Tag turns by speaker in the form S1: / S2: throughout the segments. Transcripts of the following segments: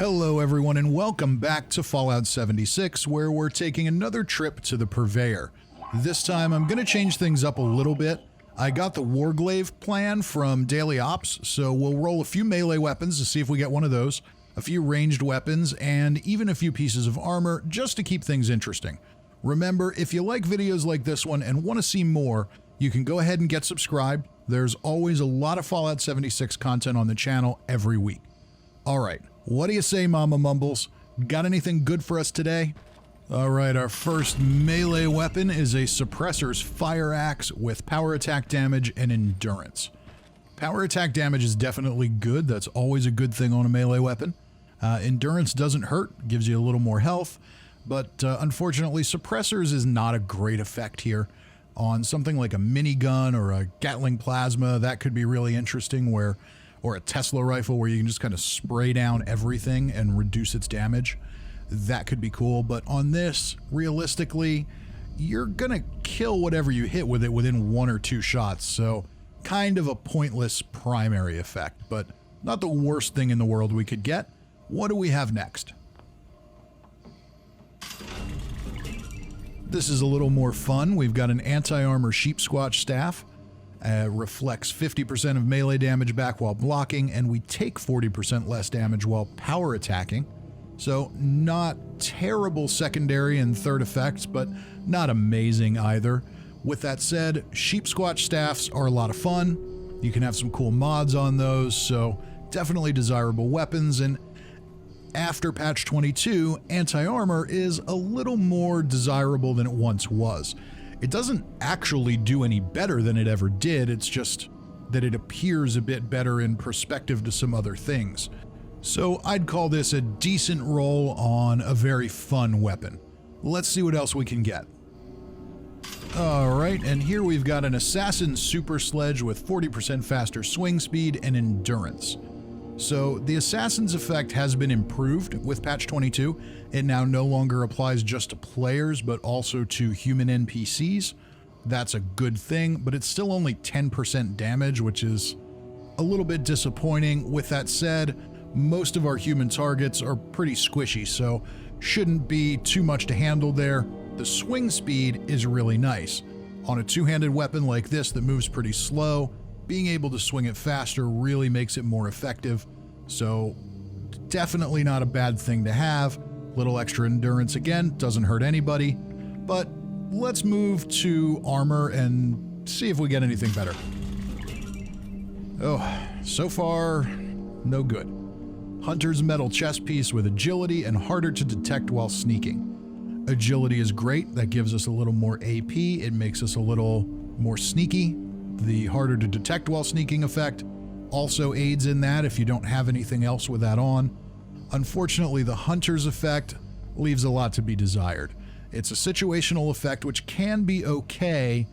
S1: Hello everyone and welcome back to Fallout 76, where we're taking another trip to the Purveyor. This time I'm going to change things up a little bit. I got the Warglaive plan from Daily Ops, so we'll roll a few melee weapons to see if we get one of those, a few ranged weapons, and even a few pieces of armor just to keep things interesting. Remember, if you like videos like this one and want to see more, you can go ahead and get subscribed. There's always a lot of Fallout 76 content on the channel every week. Alright, what do you say, Mama Mumbles? Got anything good for us today? Alright, our first melee weapon is a Suppressor's Fire Axe with power attack damage and endurance. Power attack damage is definitely good, that's always a good thing on a melee weapon. Endurance doesn't hurt, gives you a little more health, but unfortunately Suppressors is not a great effect here. On something like a minigun or a Gatling Plasma, that could be really interesting, or a Tesla rifle where you can just kind of spray down everything and reduce its damage. That could be cool, but on this, realistically, you're gonna kill whatever you hit with it within 1 or 2 shots, so kind of a pointless primary effect, but not the worst thing in the world we could get. What do we have next? This is a little more fun. We've got an anti-armor sheep squatch staff. Reflects 50% of melee damage back while blocking, and we take 40% less damage while power attacking. So not terrible secondary and third effects, but not amazing either. With that said, sheep squatch staffs are a lot of fun. You can have some cool mods on those, so definitely desirable weapons, and after patch 22, anti-armor is a little more desirable than it once was. It doesn't actually do any better than it ever did, it's just that it appears a bit better in perspective to some other things. So I'd call this a decent roll on a very fun weapon. Let's see what else we can get. Alright, and here we've got an Assassin Super Sledge with 40% faster swing speed and endurance. So the Assassin's effect has been improved with patch 22. It now no longer applies just to players, but also to human NPCs. That's a good thing, but it's still only 10% damage, which is a little bit disappointing. With that said, most of our human targets are pretty squishy, so shouldn't be too much to handle there. The swing speed is really nice. On a two-handed weapon like this that moves pretty slow, being able to swing it faster really makes it more effective, so definitely not a bad thing to have. Little extra endurance again, doesn't hurt anybody, but let's move to armor and see if we get anything better. Oh, so far, no good. Hunter's Metal chest piece with agility and harder to detect while sneaking. Agility is great, that gives us a little more AP, it makes us a little more sneaky. The harder to detect while sneaking effect also aids in that if you don't have anything else with that on. Unfortunately, the Hunter's effect leaves a lot to be desired. It's a situational effect which can be okay,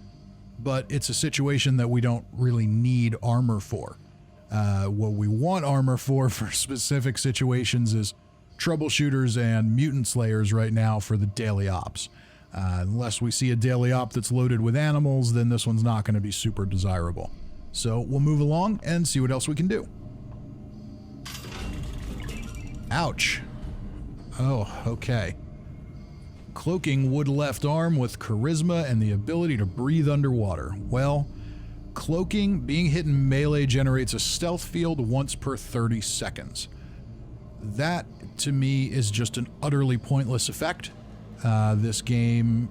S1: but it's a situation that we don't really need armor for. What we want armor for specific situations is troubleshooters and mutant slayers right now for the daily ops. Unless we see a daily op that's loaded with animals, then this one's not going to be super desirable. So we'll move along and see what else we can do. Ouch. Oh, okay. Cloaking wood left arm with charisma and the ability to breathe underwater. Well, cloaking, being hit in melee, generates a stealth field once per 30 seconds. That, to me, is just an utterly pointless effect. This game,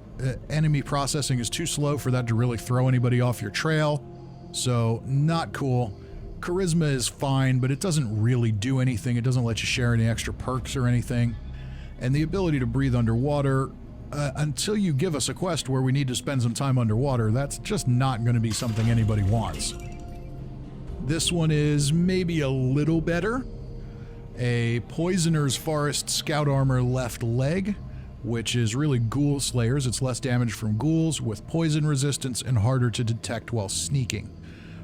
S1: enemy processing is too slow for that to really throw anybody off your trail, so not cool. Charisma is fine, but it doesn't really do anything. It doesn't let you share any extra perks or anything. And the ability to breathe underwater, until you give us a quest where we need to spend some time underwater, that's just not going to be something anybody wants. This one is maybe a little better. A Poisoner's Forest Scout Armor left leg, which is really ghoul slayers. It's less damage from ghouls with poison resistance and harder to detect while sneaking.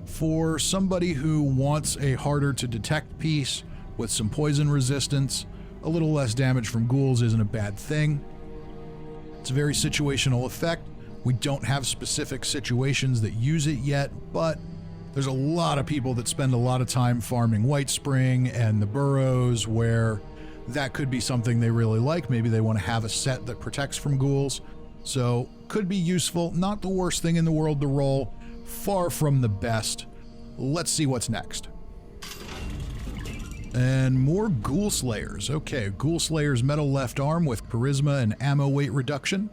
S1: For somebody who wants a harder to detect piece with some poison resistance, a little less damage from ghouls isn't a bad thing. It's a very situational effect. We don't have specific situations that use it yet, but there's a lot of people that spend a lot of time farming White Spring and the Burrows where that could be something they really like. Maybe they want to have a set that protects from ghouls. So could be useful. Not the worst thing in the world to roll. Far from the best. Let's see what's next. And more Ghoul Slayers. Okay, Ghoul Slayer's metal left arm with charisma and ammo weight reduction.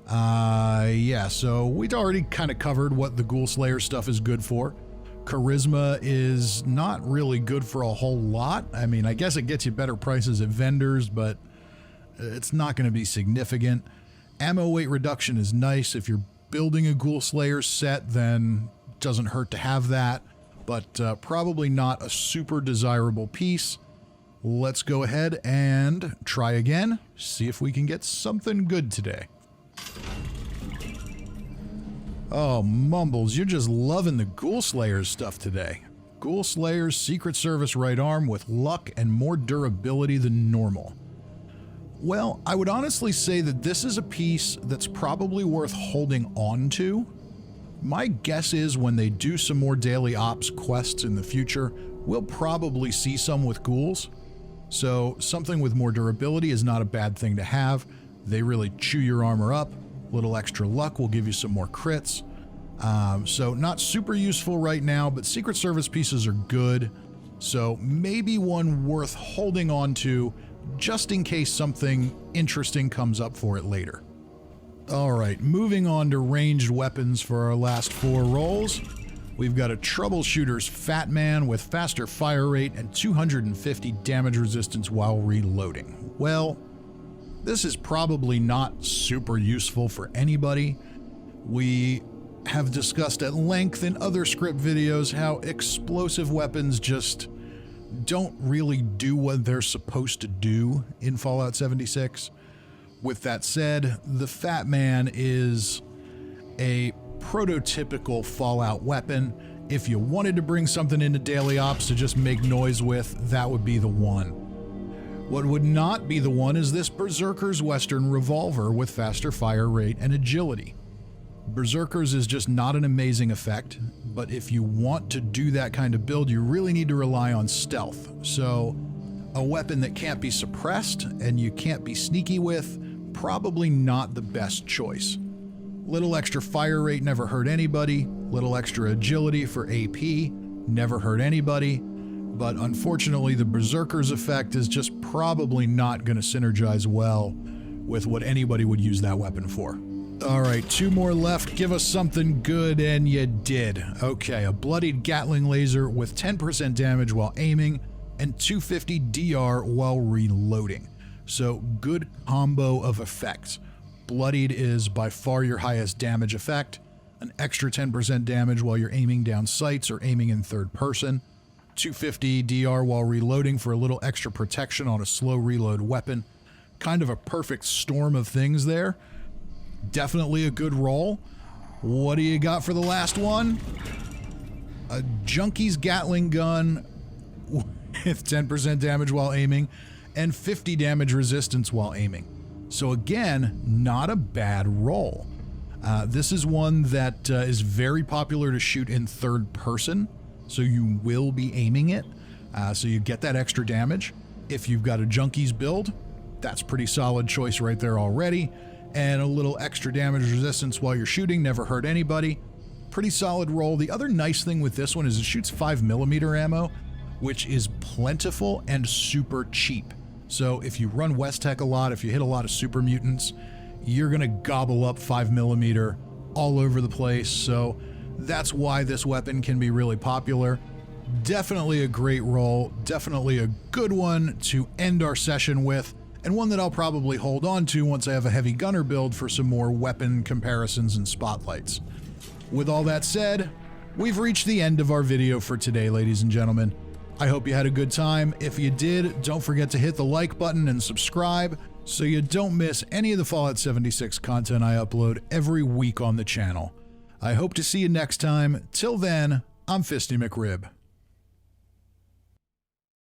S1: Yeah, so we'd already kind of covered what the Ghoul Slayer stuff is good for. Charisma is not really good for a whole lot. I mean, I guess it gets you better prices at vendors, but it's not going to be significant. Ammo weight reduction is nice. If you're building a Ghoul Slayer set, then it doesn't hurt to have that, but probably not a super desirable piece. Let's go ahead and try again, see if we can get something good today. Oh, Mumbles, you're just loving the Ghoul Slayers stuff today. Ghoul Slayer's Secret Service right arm with luck and more durability than normal. Well, I would honestly say that this is a piece that's probably worth holding on to. My guess is when they do some more daily ops quests in the future, we'll probably see some with ghouls. So something with more durability is not a bad thing to have. They really chew your armor up. A little extra luck will give you some more crits. So not super useful right now, but Secret Service pieces are good. So maybe one worth holding on to just in case something interesting comes up for it later. All right, moving on to ranged weapons for our last 4 rolls. We've got a Troubleshooter's Fat Man with faster fire rate and 250 damage resistance while reloading. Well, this is probably not super useful for anybody. We have discussed at length in other script videos how explosive weapons just don't really do what they're supposed to do in Fallout 76. With that said, the Fat Man is a prototypical Fallout weapon. If you wanted to bring something into daily ops to just make noise with, that would be the one. What would not be the one is this Berserker's Western Revolver with faster fire rate and agility. Berserker's is just not an amazing effect, but if you want to do that kind of build, you really need to rely on stealth. So a weapon that can't be suppressed and you can't be sneaky with, probably not the best choice. Little extra fire rate never hurt anybody, little extra agility for AP never hurt anybody, but unfortunately the Berserker's effect is just probably not going to synergize well with what anybody would use that weapon for. All right, 2 more left. Give us something good, and you did. Okay, a bloodied Gatling laser with 10% damage while aiming and 250 DR while reloading. So good combo of effects. Bloodied is by far your highest damage effect. An extra 10% damage while you're aiming down sights or aiming in third person. 250 DR while reloading for a little extra protection on a slow reload weapon. Kind of a perfect storm of things there. Definitely a good roll. What do you got for the last one? A Junkie's Gatling gun with 10% damage while aiming and 50 damage resistance while aiming. So again, not a bad roll. This is one that is very popular to shoot in third person, so you will be aiming it, so you get that extra damage. If you've got a Junkie's build, that's pretty solid choice right there already. And a little extra damage resistance while you're shooting, never hurt anybody. Pretty solid roll. The other nice thing with this one is it shoots 5mm ammo, which is plentiful and super cheap. So if you run West Tech a lot, if you hit a lot of super mutants, you're gonna gobble up 5mm all over the place. So that's why this weapon can be really popular. Definitely a great roll, definitely a good one to end our session with, and one that I'll probably hold on to once I have a heavy gunner build for some more weapon comparisons and spotlights. With all that said, we've reached the end of our video for today, ladies and gentlemen. I hope you had a good time. If you did, don't forget to hit the like button and subscribe so you don't miss any of the Fallout 76 content I upload every week on the channel. I hope to see you next time. Till then, I'm Fisty McRib.